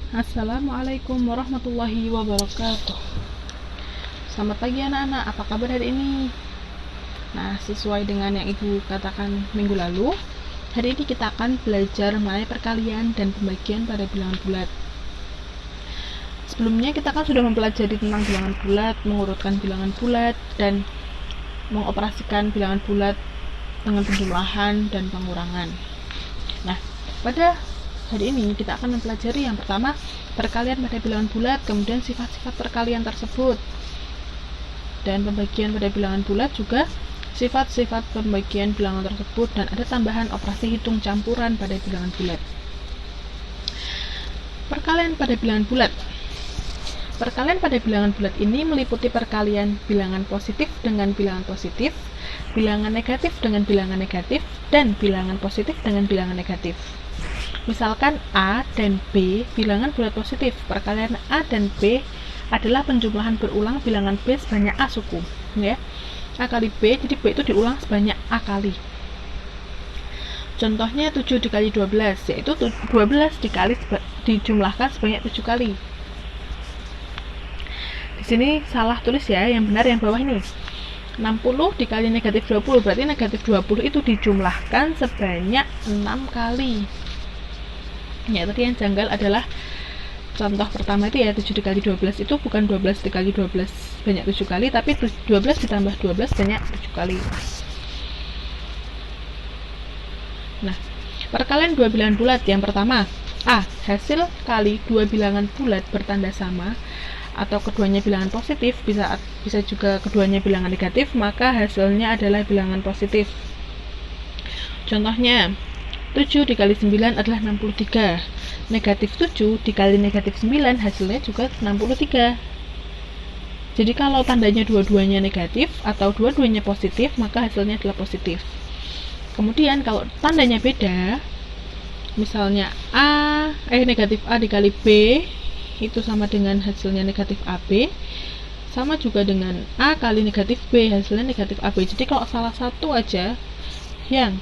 Assalamualaikum warahmatullahi wabarakatuh. Selamat pagi anak-anak, apa kabar hari ini? Nah, sesuai dengan yang ibu katakan minggu lalu, hari ini kita akan belajar mengenai perkalian dan pembagian pada bilangan bulat. Sebelumnya kita kan sudah mempelajari tentang bilangan bulat, mengurutkan bilangan bulat, dan mengoperasikan bilangan bulat dengan penjumlahan dan pengurangan. Nah, pada hari ini kita akan mempelajari yang pertama perkalian pada bilangan bulat, kemudian sifat-sifat perkalian tersebut, dan pembagian pada bilangan bulat juga sifat-sifat pembagian bilangan tersebut, dan ada tambahan operasi hitung campuran pada bilangan bulat. Perkalian pada bilangan bulat. Perkalian pada bilangan bulat ini meliputi perkalian bilangan positif dengan bilangan positif, bilangan negatif dengan bilangan negatif, dan bilangan positif dengan bilangan negatif. Misalkan A dan B bilangan bulat positif. Perkalian A dan B adalah penjumlahan berulang bilangan B sebanyak A suku, ya. A kali B, jadi B itu diulang sebanyak A kali. Contohnya 7 dikali 12, yaitu 12 dijumlahkan sebanyak 7 kali. Di sini salah tulis ya, yang benar yang bawah ini. 60 dikali negatif 20, berarti negatif 20 itu dijumlahkan sebanyak 6 kali. Ya, tadi yang janggal adalah contoh pertama itu ya, 7 dikali 12 itu bukan 12 dikali 12 banyak 7 kali, tapi 12 ditambah 12 banyak 7 kali. Nah, perkalian dua bilangan bulat. Yang pertama, A, hasil kali dua bilangan bulat bertanda sama, atau keduanya bilangan positif, bisa juga keduanya bilangan negatif, maka hasilnya adalah bilangan positif. Contohnya, 7 dikali 9 adalah 63. Negatif 7 dikali negatif 9 hasilnya juga 63. Jadi kalau tandanya dua-duanya negatif atau dua-duanya positif, maka hasilnya adalah positif. Kemudian kalau tandanya beda, misalnya negatif A dikali B itu sama dengan hasilnya negatif AB, sama juga dengan A kali negatif B, hasilnya negatif AB. Jadi kalau salah satu aja yang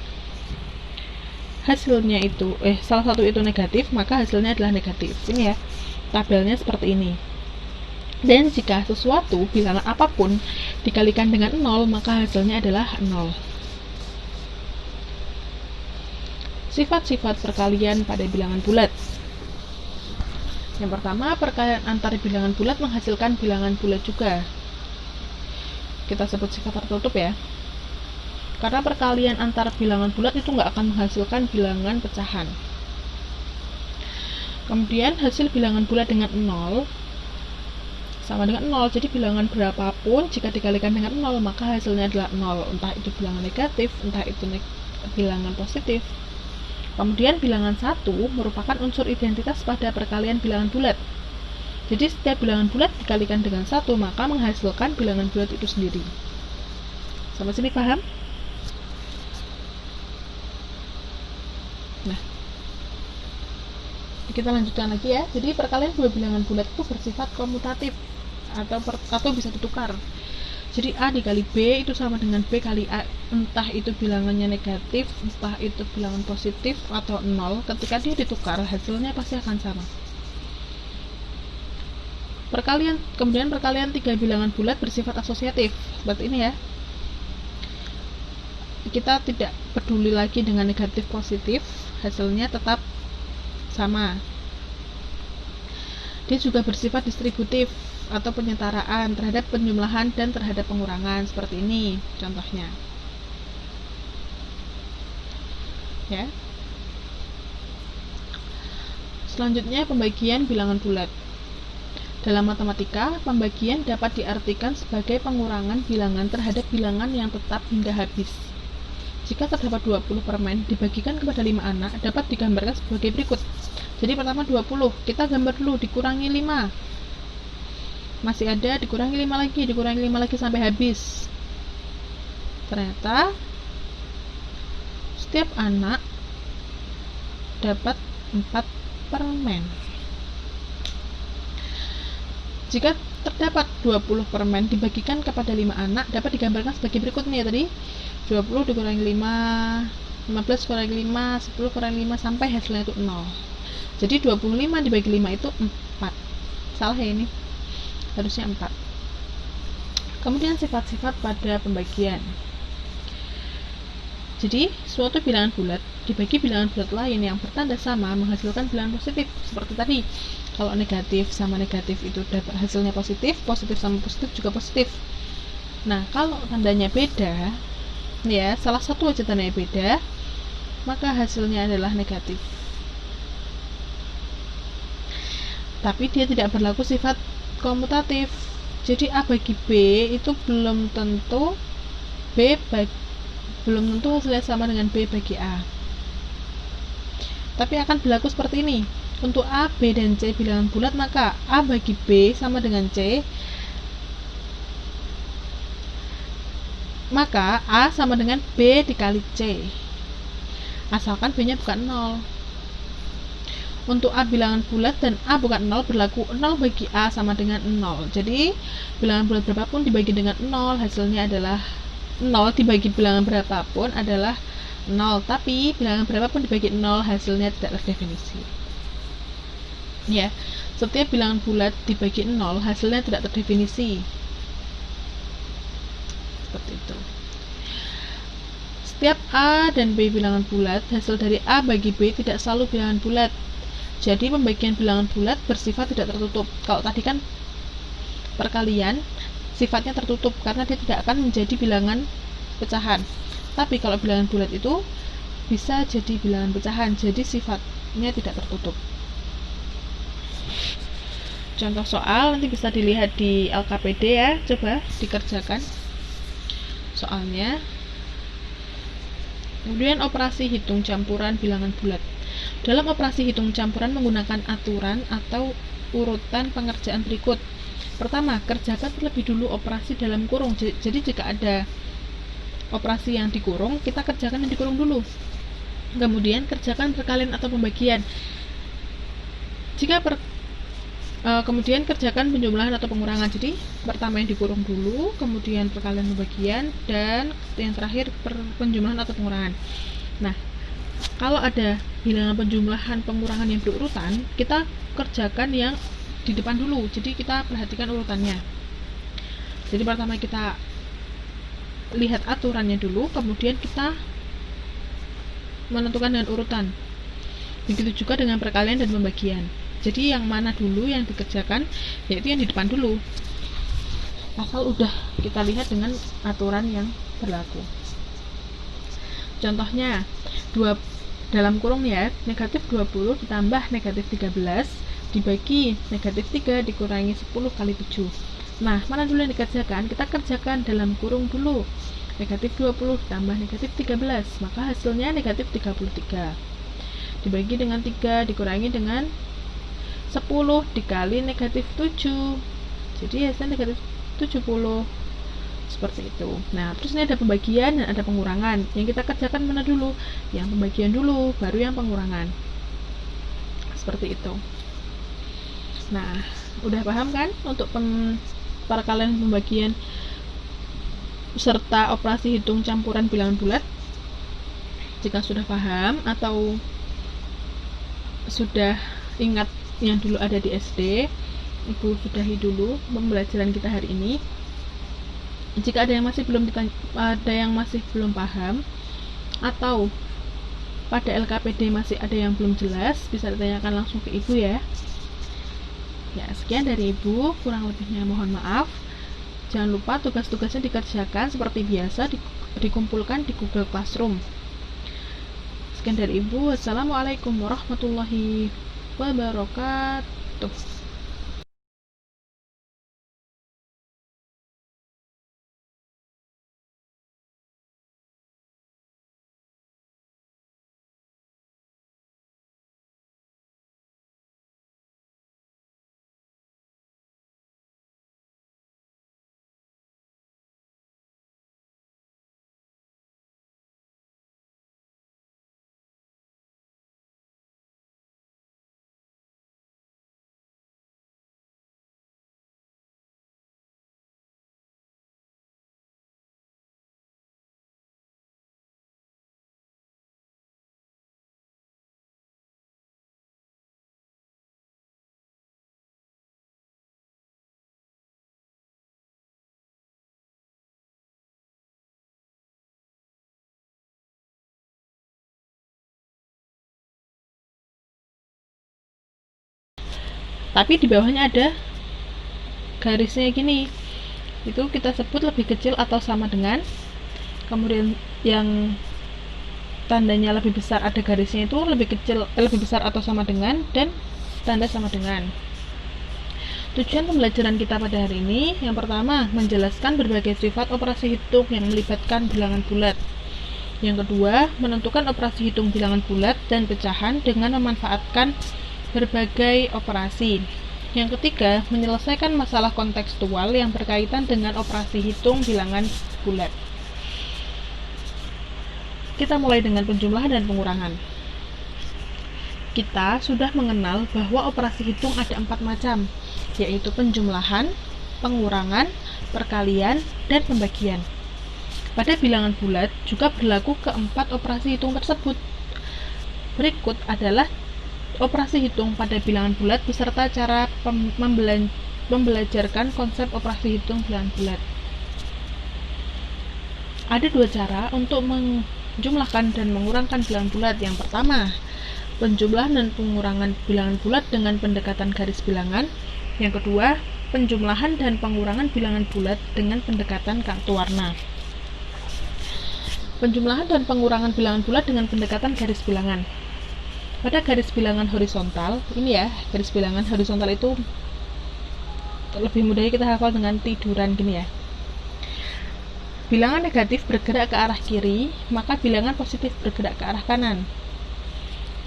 hasilnya itu salah satu itu negatif, maka hasilnya adalah negatif. Ini ya, tabelnya seperti ini. Dan jika sesuatu bilangan apapun dikalikan dengan 0, maka hasilnya adalah 0. Sifat-sifat perkalian pada bilangan bulat. Yang pertama, perkalian antar bilangan bulat menghasilkan bilangan bulat juga. Kita sebut sifat tertutup ya. Karena perkalian antar bilangan bulat itu nggak akan menghasilkan bilangan pecahan. Kemudian hasil bilangan bulat dengan 0 sama dengan 0. Jadi bilangan berapapun jika dikalikan dengan 0, maka hasilnya adalah 0. Entah itu bilangan negatif, entah itu bilangan positif. Kemudian bilangan 1 merupakan unsur identitas pada perkalian bilangan bulat. Jadi setiap bilangan bulat dikalikan dengan 1, maka menghasilkan bilangan bulat itu sendiri. Sampai sini paham? Nah, kita lanjutkan lagi ya. Jadi perkalian dua bilangan bulat itu bersifat komutatif atau bisa ditukar. Jadi A dikali B itu sama dengan B kali A, entah itu bilangannya negatif, entah itu bilangan positif atau 0. Ketika dia ditukar, hasilnya pasti akan sama. Kemudian perkalian tiga bilangan bulat bersifat asosiatif. Seperti ini ya. Kita tidak peduli lagi dengan negatif positif, hasilnya tetap sama. Dia juga bersifat distributif atau penyetaraan terhadap penjumlahan dan terhadap pengurangan, seperti ini contohnya. Ya. Selanjutnya, pembagian bilangan bulat. Dalam matematika, pembagian dapat diartikan sebagai pengurangan bilangan terhadap bilangan yang tetap hingga habis. Jika terdapat 20 permen dibagikan kepada 5 anak, dapat digambarkan sebagai berikut. Jadi pertama 20, kita gambar dulu, dikurangi 5. Masih ada, dikurangi 5 lagi sampai habis. Ternyata setiap anak dapat 4 permen. Jika terdapat 20 permen dibagikan kepada 5 anak, dapat digambarkan sebagai berikut nih ya tadi. 20 dikurangi 5, 15 kurangi 5, 10 kurangi 5 sampai hasilnya itu 0. Jadi 25 dibagi 5 itu 4. Salah ya ini, harusnya 4. Kemudian sifat-sifat pada pembagian. Jadi, suatu bilangan bulat dibagi bilangan bulat lain yang bertanda sama menghasilkan bilangan positif. Seperti tadi, kalau negatif sama negatif itu dapat hasilnya positif, positif sama positif juga positif. Nah, kalau tandanya beda, ya, salah satu aja tandanya beda, maka hasilnya adalah negatif. Tapi dia tidak berlaku sifat komutatif. Jadi A bagi B itu belum tentu hasilnya sama dengan B bagi A. Tapi akan berlaku seperti ini. Untuk A, B, dan C bilangan bulat, maka A bagi B sama dengan C. Maka A sama dengan B dikali C. Asalkan B-nya bukan 0. Untuk A bilangan bulat dan A bukan 0, berlaku 0 bagi A sama dengan 0. Jadi, bilangan bulat berapapun dibagi dengan 0, hasilnya adalah 0 dibagi bilangan berapapun adalah 0. Tapi, bilangan berapapun dibagi 0, hasilnya tidak terdefinisi. Ya, setiap bilangan bulat dibagi 0, hasilnya tidak terdefinisi. Seperti itu. Setiap A dan B bilangan bulat, hasil dari A bagi B tidak selalu bilangan bulat. Jadi pembagian bilangan bulat bersifat tidak tertutup. Kalau tadi kan perkalian, sifatnya tertutup karena dia tidak akan menjadi bilangan pecahan. Tapi kalau bilangan bulat itu bisa jadi bilangan pecahan, jadi sifatnya tidak tertutup. Contoh soal nanti bisa dilihat di LKPD ya, coba dikerjakan soalnya. Kemudian operasi hitung campuran bilangan bulat. Dalam operasi hitung campuran menggunakan aturan atau urutan pengerjaan berikut. Pertama, kerjakan terlebih dulu operasi dalam kurung. Jadi jika ada operasi yang dikurung, kita kerjakan yang dikurung dulu. Kemudian kerjakan perkalian atau pembagian. Kemudian kerjakan penjumlahan atau pengurangan. Jadi pertama yang dikurung dulu, kemudian perkalian pembagian, dan yang terakhir penjumlahan atau pengurangan. Nah, kalau ada bilangan penjumlahan pengurangan yang berurutan, kita kerjakan yang di depan dulu. Jadi kita perhatikan urutannya. Jadi pertama kita lihat aturannya dulu, kemudian kita menentukan dengan urutan. Begitu juga dengan perkalian dan pembagian. Jadi yang mana dulu yang dikerjakan, yaitu yang di depan dulu. Asal udah kita lihat dengan aturan yang berlaku. Contohnya, dalam kurung ya, negatif 20 ditambah negatif 13 dibagi negatif 3 dikurangi 10 kali 7. Nah, mana dulu yang dikerjakan? Kita kerjakan dalam kurung dulu. Negatif 20 ditambah negatif 13, maka hasilnya negatif 33. Dibagi dengan 3 dikurangi dengan 10 dikali negatif 7. Jadi hasilnya negatif 70. Seperti itu. Nah, terus ini ada pembagian dan ada pengurangan. Yang kita kerjakan mana dulu? Yang pembagian dulu, baru yang pengurangan. Seperti itu. Nah, udah paham kan untuk perkalian pembagian serta operasi hitung campuran bilangan bulat? Jika sudah paham atau sudah ingat yang dulu ada di SD, Ibu sudahi dulu pembelajaran kita hari ini. Jika ada yang masih belum paham atau pada LKPD masih ada yang belum jelas, bisa ditanyakan langsung ke Ibu ya. Ya, sekian dari Ibu, kurang lebihnya mohon maaf. Jangan lupa tugas-tugasnya dikerjakan seperti biasa, dikumpulkan di Google Classroom. Sekian dari Ibu. Wassalamualaikum warahmatullahi wabarakatuh. tapi di bawahnya ada garisnya gini, itu kita sebut lebih kecil atau sama dengan. Kemudian yang tandanya lebih besar ada garisnya itu lebih kecil, lebih besar atau sama dengan, dan tanda sama dengan. Tujuan pembelajaran kita pada hari ini, yang pertama, menjelaskan berbagai sifat operasi hitung yang melibatkan bilangan bulat. Yang kedua, menentukan operasi hitung bilangan bulat dan pecahan dengan memanfaatkan berbagai operasi. Yang ketiga, menyelesaikan masalah kontekstual yang berkaitan dengan operasi hitung bilangan bulat. Kita mulai dengan penjumlahan dan pengurangan. Kita sudah mengenal bahwa operasi hitung ada 4 macam, yaitu penjumlahan, pengurangan, perkalian, dan pembagian. Pada bilangan bulat juga berlaku keempat operasi hitung tersebut. Berikut adalah operasi hitung pada bilangan bulat beserta cara membelajarkan konsep operasi hitung bilangan bulat. Ada 2 cara untuk menjumlahkan dan mengurangkan bilangan bulat. Yang pertama, penjumlahan dan pengurangan bilangan bulat dengan pendekatan garis bilangan. Yang kedua, penjumlahan dan pengurangan bilangan bulat dengan pendekatan kartu warna. Penjumlahan dan pengurangan bilangan bulat dengan pendekatan garis bilangan. Pada garis bilangan horizontal, ini ya, garis bilangan horizontal itu lebih mudahnya kita hafal dengan tiduran gini ya. Bilangan negatif bergerak ke arah kiri, maka bilangan positif bergerak ke arah kanan.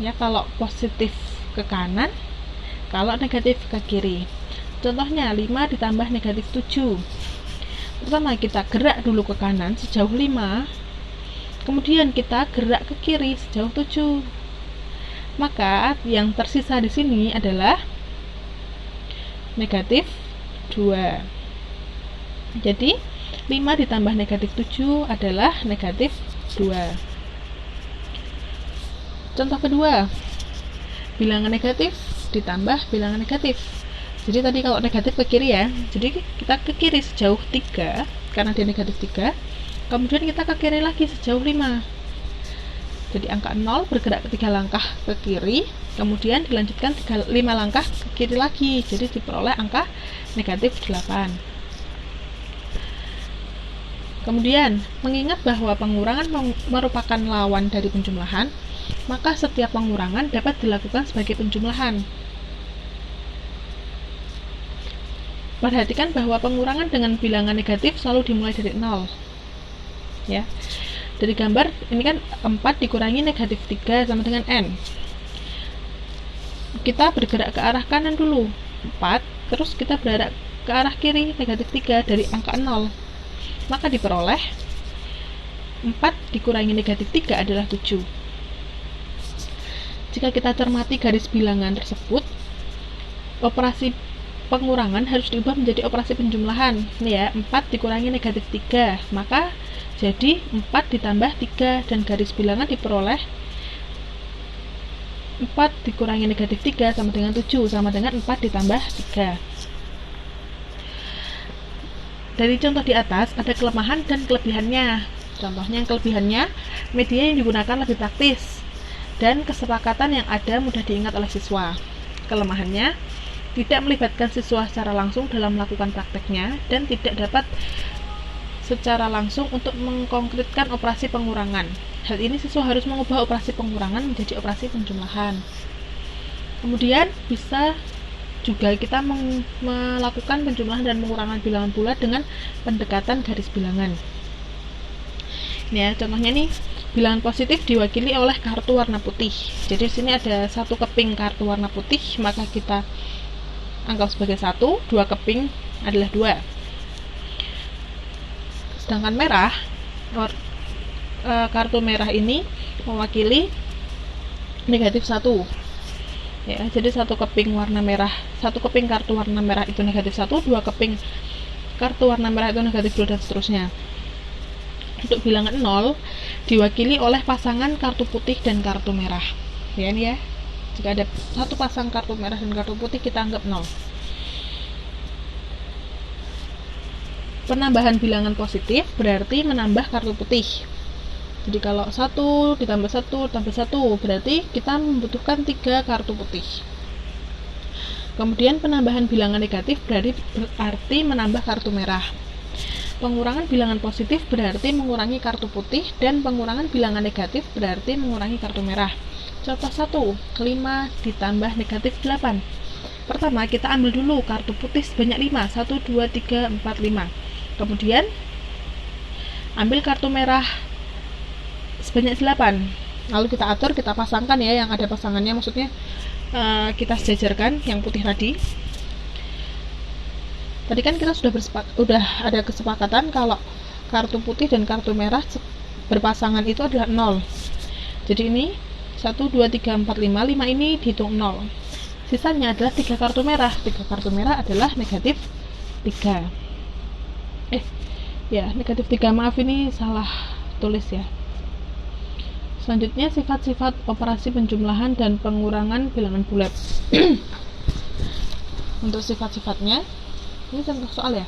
Ya, kalau positif ke kanan, kalau negatif ke kiri. Contohnya 5 ditambah negatif 7. Pertama kita gerak dulu ke kanan sejauh 5, kemudian kita gerak ke kiri sejauh 7. Maka yang tersisa di sini adalah negatif 2. Jadi 5 ditambah negatif 7 adalah negatif 2. Contoh kedua, bilangan negatif ditambah bilangan negatif. Jadi tadi kalau negatif ke kiri ya, jadi kita ke kiri sejauh 3 karena dia negatif 3, kemudian kita ke kiri lagi sejauh 5. Jadi angka 0 bergerak 3 langkah ke kiri, kemudian dilanjutkan 5 langkah ke kiri lagi, jadi diperoleh angka negatif 8. Kemudian, mengingat bahwa pengurangan merupakan lawan dari penjumlahan, maka setiap pengurangan dapat dilakukan sebagai penjumlahan. Perhatikan bahwa pengurangan dengan bilangan negatif selalu dimulai dari 0. Ya. Dari gambar ini kan 4 dikurangi negatif 3 sama dengan N. Kita bergerak ke arah kanan dulu, 4, terus kita bergerak ke arah kiri, negatif 3 dari angka 0. Maka diperoleh 4 dikurangi negatif 3 adalah 7. Jika kita cermati garis bilangan tersebut, operasi pengurangan harus diubah menjadi operasi penjumlahan. Ini ya, 4 dikurangi negatif 3, maka jadi 4 ditambah 3 dan garis bilangan diperoleh 4 dikurangi negatif 3 sama dengan 7, sama dengan 4 ditambah 3. Dari contoh di atas ada kelemahan dan kelebihannya. Contohnya yang kelebihannya, media yang digunakan lebih praktis dan kesepakatan yang ada mudah diingat oleh siswa. Kelemahannya, tidak melibatkan siswa secara langsung dalam melakukan prakteknya dan tidak dapat secara langsung untuk mengkonkretkan operasi pengurangan. Hal ini siswa harus mengubah operasi pengurangan menjadi operasi penjumlahan. Kemudian bisa juga kita melakukan penjumlahan dan pengurangan bilangan bulat dengan pendekatan garis bilangan. Ini ya, contohnya nih, bilangan positif diwakili oleh kartu warna putih. Jadi di sini ada 1 keping kartu warna putih, maka kita anggap sebagai 1, 2 keping adalah 2. Sedangkan merah, kartu merah ini mewakili negatif 1. Ya, jadi 1 keping warna merah, 1 keping kartu warna merah itu negatif 1, 2 keping kartu warna merah itu negatif 2, dan seterusnya. Untuk bilangan 0 diwakili oleh pasangan kartu putih dan kartu merah. Ya, ini ya. Jika ada 1 pasang kartu merah dan kartu putih, kita anggap 0. Penambahan bilangan positif berarti menambah kartu putih. Jadi kalau 1 ditambah 1 tambah 1 berarti kita membutuhkan 3 kartu putih. Kemudian penambahan bilangan negatif berarti menambah kartu merah. Pengurangan bilangan positif berarti mengurangi kartu putih, dan pengurangan bilangan negatif berarti mengurangi kartu merah. Contoh 1, 5 ditambah negatif 8. Pertama, kita ambil dulu kartu putih sebanyak 5, 1, 2, 3, 4, 5. Kemudian, ambil kartu merah sebanyak 8. Lalu kita atur, kita pasangkan ya, yang ada pasangannya, maksudnya kita sejajarkan yang putih tadi. Tadi kan kita sudah ada kesepakatan kalau kartu putih dan kartu merah berpasangan itu adalah 0. Jadi ini 1, 2, 3, 4, 5. 5 ini dihitung 0. Sisanya adalah 3 kartu merah. 3 kartu merah adalah negatif 3. Negatif 3. Maaf, ini salah tulis ya. Selanjutnya sifat-sifat operasi penjumlahan dan pengurangan bilangan bulat. Untuk sifat-sifatnya, ini contoh soal ya.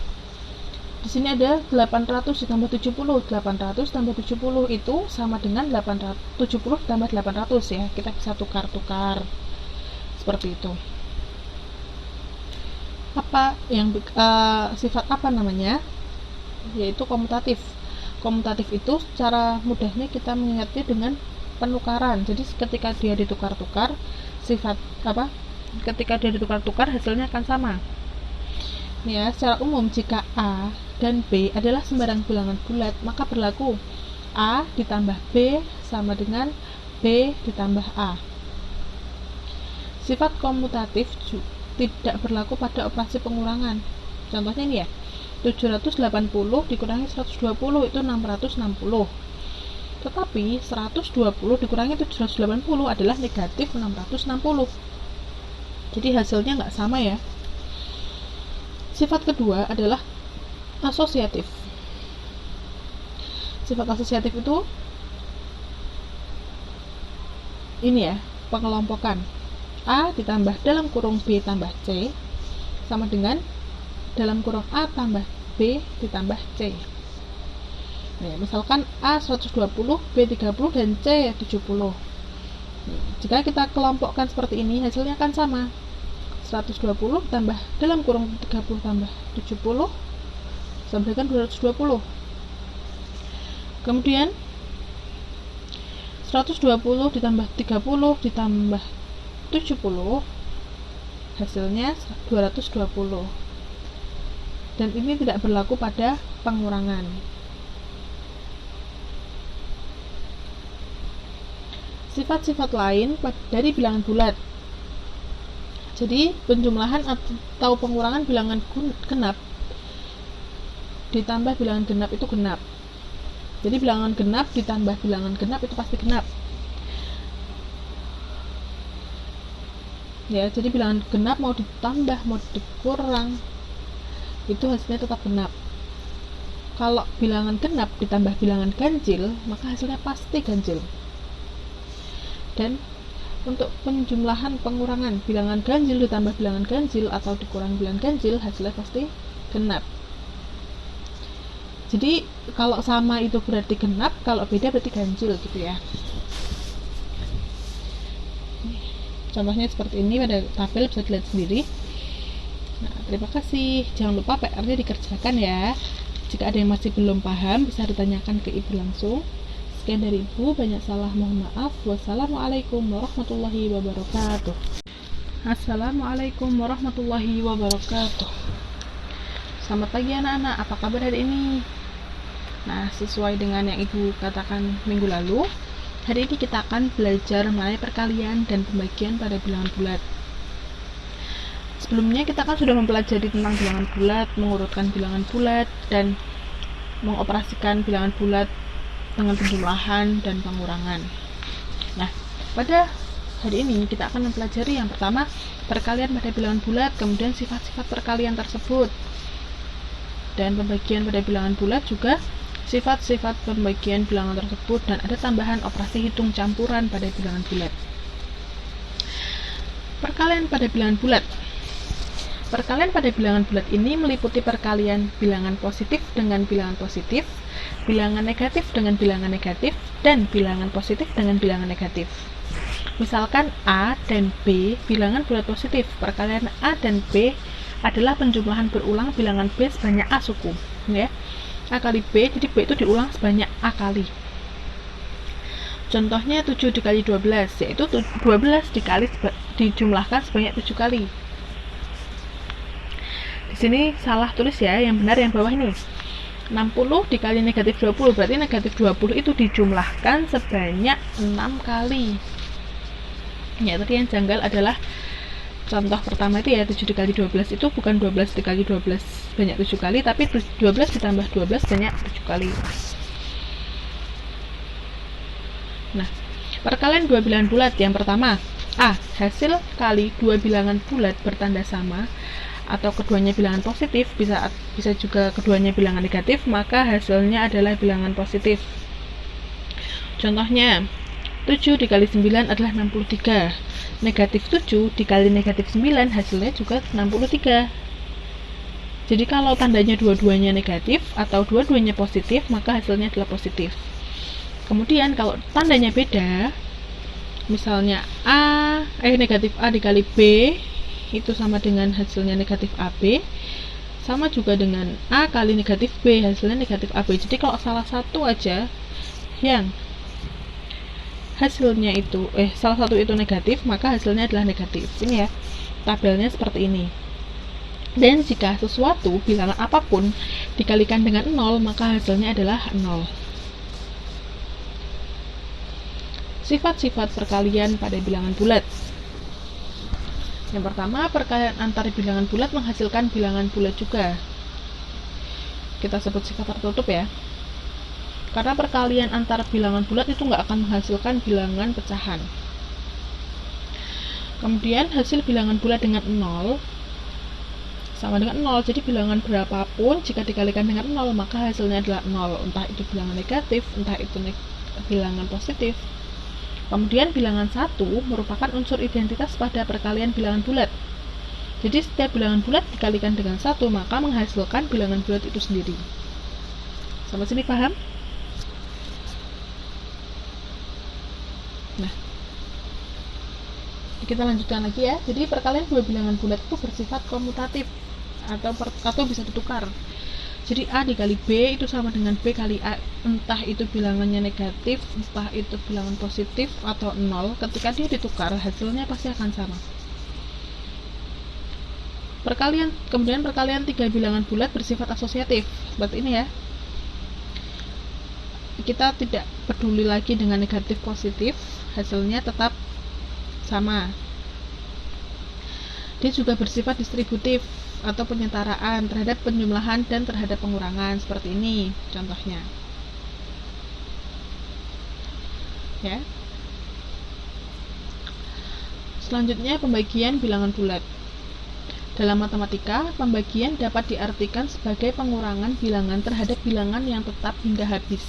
Di sini ada 800 ditambah 70. 800 tambah 70 itu sama dengan 70 tambah 800 ya. Kita bisa tukar-tukar seperti itu. Sifat apa namanya? Yaitu komutatif. Komutatif itu secara mudahnya kita mengingatnya dengan penukaran. Jadi ketika dia ditukar-tukar, ketika dia ditukar-tukar hasilnya akan sama. Ya, secara umum jika A dan B adalah sembarang bilangan bulat, maka berlaku A ditambah B sama dengan B ditambah A. Sifat komutatif tidak berlaku pada operasi pengurangan. Contohnya ini ya, 780 dikurangi 120 itu 660. Tetapi 120 dikurangi 780 adalah negatif 660. Jadi hasilnya nggak sama ya. Sifat kedua adalah asosiatif. Sifat asosiatif itu ini ya, pengelompokan. A ditambah dalam kurung B tambah C sama dengan dalam kurung A tambah B ditambah C. Nah, misalkan A 120, B 30, dan C 70. Jika kita kelompokkan seperti ini, hasilnya akan sama. 120 tambah dalam kurung 30 tambah 70 sama dengan 220. Kemudian 120 ditambah 30 ditambah 70 hasilnya 220. Dan ini tidak berlaku pada pengurangan. Sifat-sifat lain dari bilangan bulat. Jadi penjumlahan atau pengurangan bilangan genap ditambah bilangan genap itu genap. Jadi bilangan genap ditambah bilangan genap itu pasti genap. Ya, jadi bilangan genap mau ditambah mau dikurang itu hasilnya tetap genap. Kalau bilangan genap ditambah bilangan ganjil, maka hasilnya pasti ganjil. Dan untuk penjumlahan pengurangan bilangan ganjil ditambah bilangan ganjil atau dikurang bilangan ganjil, hasilnya pasti genap. Jadi kalau sama itu berarti genap, kalau beda berarti ganjil gitu ya. Contohnya seperti ini pada tabel, bisa dilihat sendiri. Nah, terima kasih. Jangan lupa PR-nya dikerjakan ya. Jika ada yang masih belum paham, bisa ditanyakan ke Ibu langsung. Sekian dari Ibu, banyak salah mohon maaf. Wassalamualaikum warahmatullahi wabarakatuh. Assalamualaikum warahmatullahi wabarakatuh. Selamat pagi anak-anak, apa kabar hari ini? Nah, sesuai dengan yang Ibu katakan minggu lalu, hari ini kita akan belajar mengenai perkalian dan pembagian pada bilangan bulat. Sebelumnya kita kan sudah mempelajari tentang bilangan bulat, mengurutkan bilangan bulat, dan mengoperasikan bilangan bulat dengan penjumlahan dan pengurangan. Nah, pada hari ini kita akan mempelajari yang pertama perkalian pada bilangan bulat, kemudian sifat-sifat perkalian tersebut, dan pembagian pada bilangan bulat juga sifat-sifat pembagian bilangan tersebut, dan ada tambahan operasi hitung campuran pada bilangan bulat. Perkalian pada bilangan bulat. Perkalian pada bilangan bulat ini meliputi perkalian bilangan positif dengan bilangan positif, bilangan negatif dengan bilangan negatif, dan bilangan positif dengan bilangan negatif. Misalkan A dan B bilangan bulat positif, perkalian A dan B adalah penjumlahan berulang bilangan B sebanyak A suku, ya. A kali B, jadi B itu diulang sebanyak A kali. Contohnya 7 dikali 12, yaitu 12 dijumlahkan sebanyak 7 kali. Di sini salah tulis ya, yang benar yang bawah ini. 60 dikali negatif 20, berarti negatif 20 itu dijumlahkan sebanyak 6 kali. Ya, tadi yang janggal adalah contoh pertama itu ya, 7 dikali 12 itu bukan 12 dikali 12 banyak 7 kali, tapi 12 ditambah 12 banyak 7 kali. Nah, perkalian dua bilangan bulat yang pertama, A, hasil kali dua bilangan bulat bertanda sama atau keduanya bilangan positif, bisa juga keduanya bilangan negatif, maka hasilnya adalah bilangan positif. Contohnya, 7 dikali 9 adalah 63. Negatif 7 dikali negatif 9 hasilnya juga 63. Jadi kalau tandanya dua-duanya negatif atau dua-duanya positif, maka hasilnya adalah positif. Kemudian kalau tandanya beda, misalnya negatif A dikali B itu sama dengan hasilnya negatif AB, sama juga dengan A kali negatif B, hasilnya negatif AB. Jadi kalau salah satu aja yang hasilnya itu salah satu itu negatif, maka hasilnya adalah negatif. Ini ya, tabelnya seperti ini. Dan jika sesuatu bilangan apapun dikalikan dengan 0, maka hasilnya adalah 0. Sifat-sifat perkalian pada bilangan bulat. Yang pertama, perkalian antar bilangan bulat menghasilkan bilangan bulat juga. Kita sebut sifat tertutup ya. Karena perkalian antar bilangan bulat itu nggak akan menghasilkan bilangan pecahan. Kemudian hasil bilangan bulat dengan 0 sama dengan 0. Jadi bilangan berapapun jika dikalikan dengan 0, maka hasilnya adalah 0. Entah itu bilangan negatif, entah itu bilangan positif. Kemudian bilangan 1 merupakan unsur identitas pada perkalian bilangan bulat. Jadi setiap bilangan bulat dikalikan dengan 1, maka menghasilkan bilangan bulat itu sendiri. Sampai sini paham? Nah, kita lanjutkan lagi ya. Jadi perkalian dua bilangan bulat itu bersifat komutatif atau bisa ditukar. Jadi A dikali B itu sama dengan B kali A, entah itu bilangannya negatif, entah itu bilangan positif atau 0. Ketika dia ditukar, hasilnya pasti akan sama. Kemudian perkalian tiga bilangan bulat bersifat asosiatif, seperti ini ya. Kita tidak peduli lagi dengan negatif positif, hasilnya tetap sama. Dia juga bersifat distributif atau penyetaraan terhadap penjumlahan dan terhadap pengurangan, seperti ini contohnya ya. Selanjutnya, pembagian bilangan bulat. Dalam matematika, pembagian dapat diartikan sebagai pengurangan bilangan terhadap bilangan yang tetap hingga habis.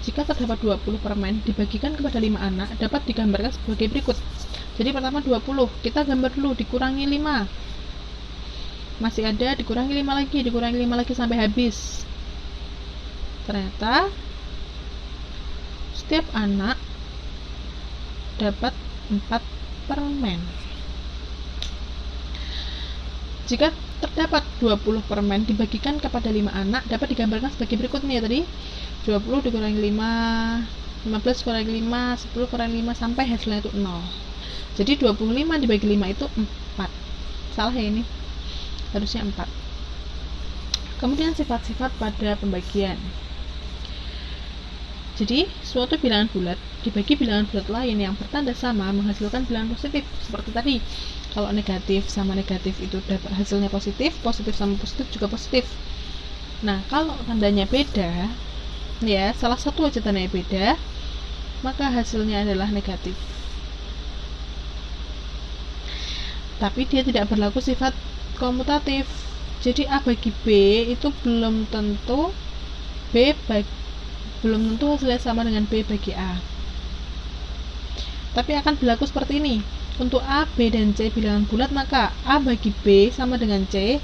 Jika terdapat 20 permen dibagikan kepada 5 anak, dapat digambarkan sebagai berikut. Jadi pertama 20, kita gambar dulu, dikurangi 5. Masih ada, dikurangi 5 lagi sampai habis. Ternyata setiap anak dapat 4 permen. Jika terdapat 20 permen dibagikan kepada 5 anak, dapat digambarkan sebagai berikut nih ya tadi. 20 dikurangi 5, 15 kurangi 5, 10 kurangi 5 sampai hasilnya itu 0. Jadi 25 dibagi 5 itu 4. Salah ya ini. Harusnya 4. Kemudian sifat-sifat pada pembagian. Jadi, suatu bilangan bulat dibagi bilangan bulat lain yang bertanda sama menghasilkan bilangan positif. Seperti tadi, kalau negatif sama negatif itu dapat hasilnya positif, positif sama positif juga positif. Nah, kalau tandanya beda, ya, salah satu aja tandanya beda, maka hasilnya adalah negatif. Tapi dia tidak berlaku sifat komutatif. Jadi A bagi B itu belum tentu hasilnya sama dengan B bagi A. Tapi akan berlaku seperti ini. Untuk A, B, dan C bilangan bulat, maka A bagi B sama dengan C,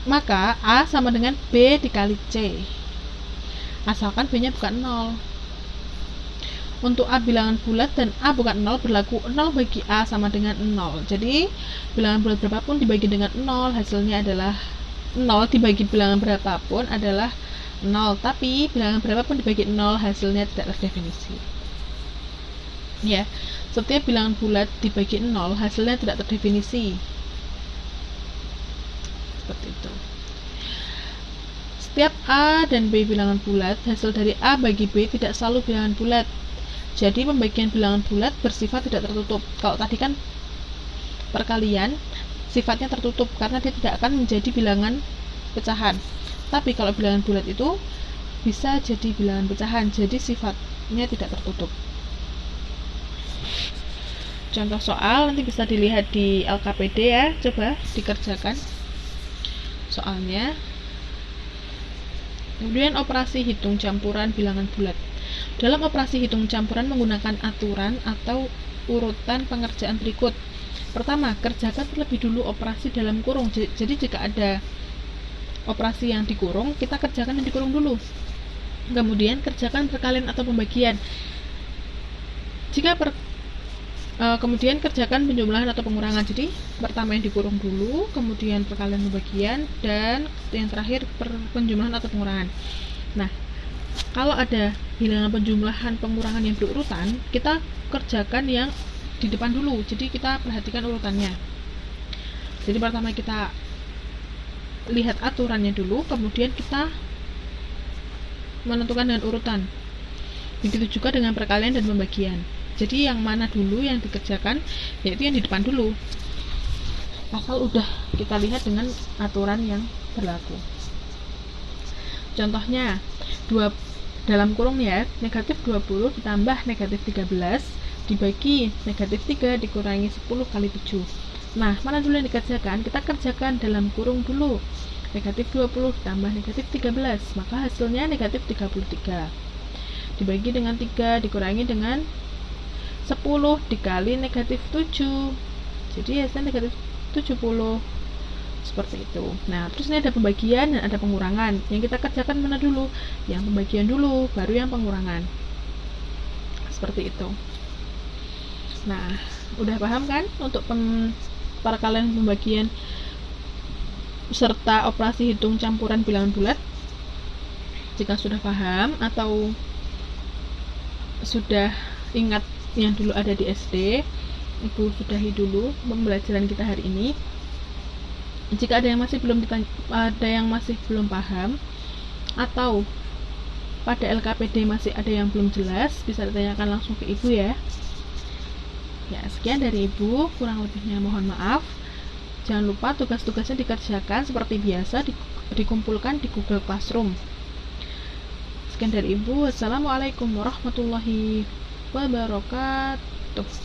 maka A sama dengan B dikali C, asalkan B nya bukan 0. untuk A bilangan bulat dan A bukan 0 berlaku 0 bagi A sama dengan 0. Jadi bilangan bulat berapapun dibagi dengan 0 hasilnya adalah 0, dibagi bilangan berapapun adalah 0, tapi bilangan berapapun dibagi 0 hasilnya tidak terdefinisi. Ya, setiap bilangan bulat dibagi 0 hasilnya tidak terdefinisi. Seperti itu. Setiap A dan B bilangan bulat, hasil dari A bagi B tidak selalu bilangan bulat. Jadi pembagian bilangan bulat bersifat tidak tertutup. Kalau tadi kan perkalian sifatnya tertutup karena dia tidak akan menjadi bilangan pecahan. Tapi kalau bilangan bulat itu bisa jadi bilangan pecahan, jadi sifatnya tidak tertutup. Contoh soal nanti bisa dilihat di LKPD ya, coba dikerjakan soalnya. Kemudian operasi hitung campuran bilangan bulat. Dalam operasi hitung campuran menggunakan aturan atau urutan pengerjaan berikut. Pertama, kerjakan terlebih dulu operasi dalam kurung. Jadi jika ada operasi yang dikurung, kita kerjakan yang dikurung dulu. Kemudian kerjakan perkalian atau pembagian. Kemudian kerjakan penjumlahan atau pengurangan. Jadi pertama yang dikurung dulu, kemudian perkalian pembagian, dan yang terakhir penjumlahan atau pengurangan. Nah, kalau ada bilangan penjumlahan pengurangan yang berurutan, kita kerjakan yang di depan dulu. Jadi kita perhatikan urutannya. Jadi pertama kita lihat aturannya dulu, kemudian kita menentukan dengan urutan. Begitu juga dengan perkalian dan pembagian. Jadi yang mana dulu yang dikerjakan, yaitu yang di depan dulu. Asal udah kita lihat dengan aturan yang berlaku. Contohnya, dalam kurung ya, negatif 20 ditambah negatif 13 dibagi negatif 3 dikurangi 10 kali 7. Nah, mana dulu yang dikerjakan? Kita kerjakan dalam kurung dulu. Negatif 20 ditambah negatif 13, maka hasilnya negatif 33. Dibagi dengan 3 dikurangi dengan 10 dikali negatif 7. Jadi hasilnya negatif 70. Seperti itu. Nah, terus ini ada pembagian dan ada pengurangan. Yang kita kerjakan mana dulu? Yang pembagian dulu, baru yang pengurangan. Seperti itu. Nah, udah paham kan untuk perkalian pembagian serta operasi hitung campuran bilangan bulat? Jika sudah paham atau sudah ingat yang dulu ada di SD, Ibu sudahi dulu pembelajaran kita hari ini. Jika ada yang masih belum paham atau pada LKPD masih ada yang belum jelas, bisa ditanyakan langsung ke Ibu ya. Ya, sekian dari Ibu, kurang lebihnya mohon maaf. Jangan lupa tugas-tugasnya dikerjakan seperti biasa, dikumpulkan di Google Classroom. Sekian dari Ibu. Wassalamualaikum warahmatullahi wabarakatuh.